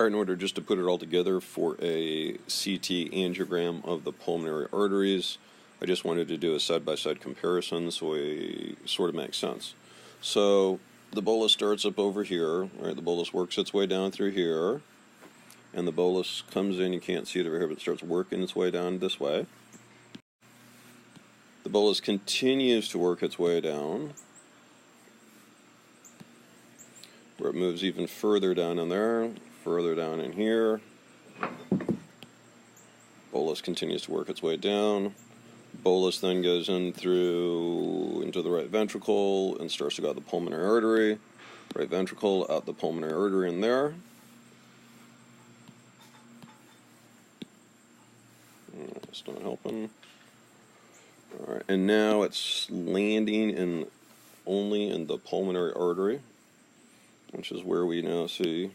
In order just to put it all together for a CT angiogram of the pulmonary arteries, I just wanted to do a side-by-side comparison so it sort of makes sense. So the bolus starts up over here, right? The bolus works its way down through here, and the bolus comes in, you can't see it over here, but it starts working its way down this way. The bolus continues to work its way down, where it moves even further down in there, further down in here. Bolus continues to work its way down. Bolus then goes in through into the right ventricle and starts to go out the pulmonary artery. Right ventricle, out the pulmonary artery in there. That's not helping. Alright, and now it's landing only in the pulmonary artery, which is where we now see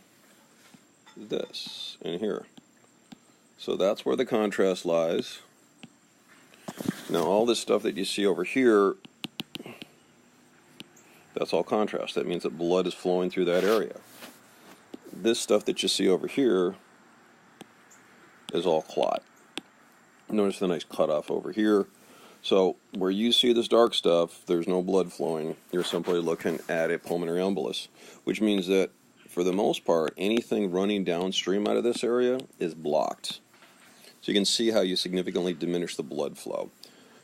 this in here. So that's where the contrast lies. Now all this stuff that you see over here, that's all contrast. That means that blood is flowing through that area. This stuff that you see over here is all clot. Notice the nice cutoff over here. So where you see this dark stuff, there's no blood flowing. You're simply looking at a pulmonary embolus, which means that for the most part, anything running downstream out of this area is blocked. So you can see how you significantly diminish the blood flow.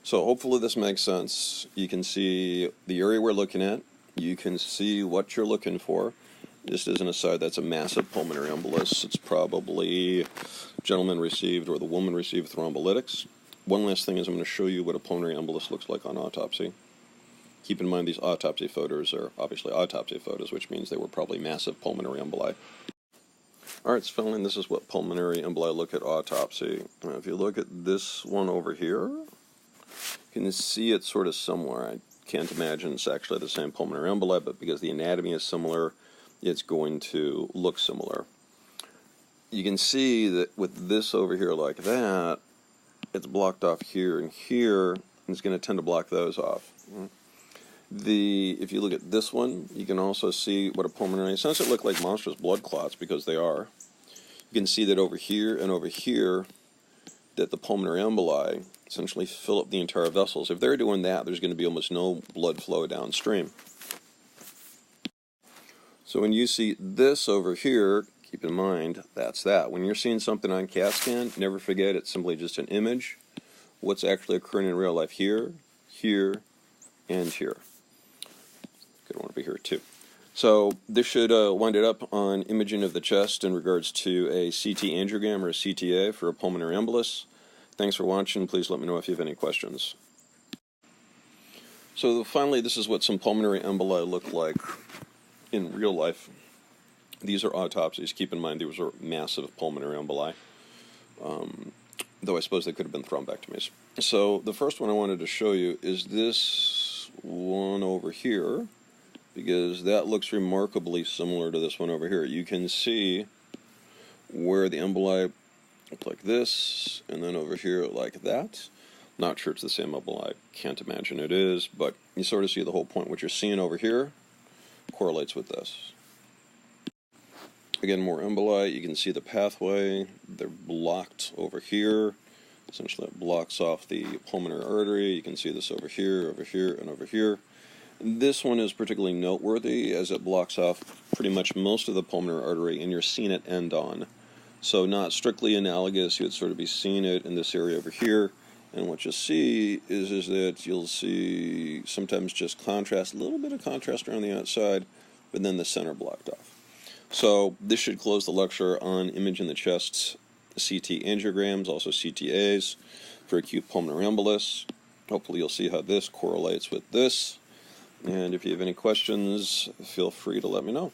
So hopefully this makes sense. You can see the area we're looking at. You can see what you're looking for. Just as an aside, that's a massive pulmonary embolus. It's probably gentleman received or the woman received thrombolytics. One last thing is I'm going to show you what a pulmonary embolus looks like on autopsy. Keep in mind these autopsy photos are obviously autopsy photos, which means they were probably massive pulmonary emboli. Alright, so finally, this is what pulmonary emboli look at autopsy. Now, if you look at this one over here, you can see it sort of somewhere. I can't imagine it's actually the same pulmonary emboli, but because the anatomy is similar, it's going to look similar. You can see that with this over here like that, it's blocked off here and here, and it's going to tend to block those off. If you look at this one, you can also see what a pulmonary, since it look like monstrous blood clots, because they are, you can see that over here and over here, that the pulmonary emboli essentially fill up the entire vessels. If they're doing that, there's going to be almost no blood flow downstream. So when you see this over here, keep in mind, that's that. When you're seeing something on CAT scan, never forget it's simply just an image. What's actually occurring in real life here, here, and here. Could want to be here too. So this should wind it up on imaging of the chest in regards to a CT angiogram or a CTA for a pulmonary embolus. Thanks for watching. Please let me know if you have any questions. So finally, this is what some pulmonary emboli look like in real life. These are autopsies. Keep in mind these are massive pulmonary emboli, though I suppose they could have been thrombectomies. So the first one I wanted to show you is this one over here, because that looks remarkably similar to this one over here. You can see where the emboli look like this, and then over here like that. Not sure it's the same emboli. I can't imagine it is, but you sort of see the whole point. What you're seeing over here correlates with this. Again, more emboli. You can see the pathway. They're blocked over here. Essentially, it blocks off the pulmonary artery. You can see this over here, and over here. This one is particularly noteworthy as it blocks off pretty much most of the pulmonary artery, and you're seeing it end on. So not strictly analogous. You would sort of be seeing it in this area over here. And what you'll see is that you'll see sometimes just contrast, a little bit of contrast around the outside, but then the center blocked off. So this should close the lecture on imaging the chest, CT angiograms, also CTAs for acute pulmonary embolus. Hopefully you'll see how this correlates with this. And if you have any questions, feel free to let me know.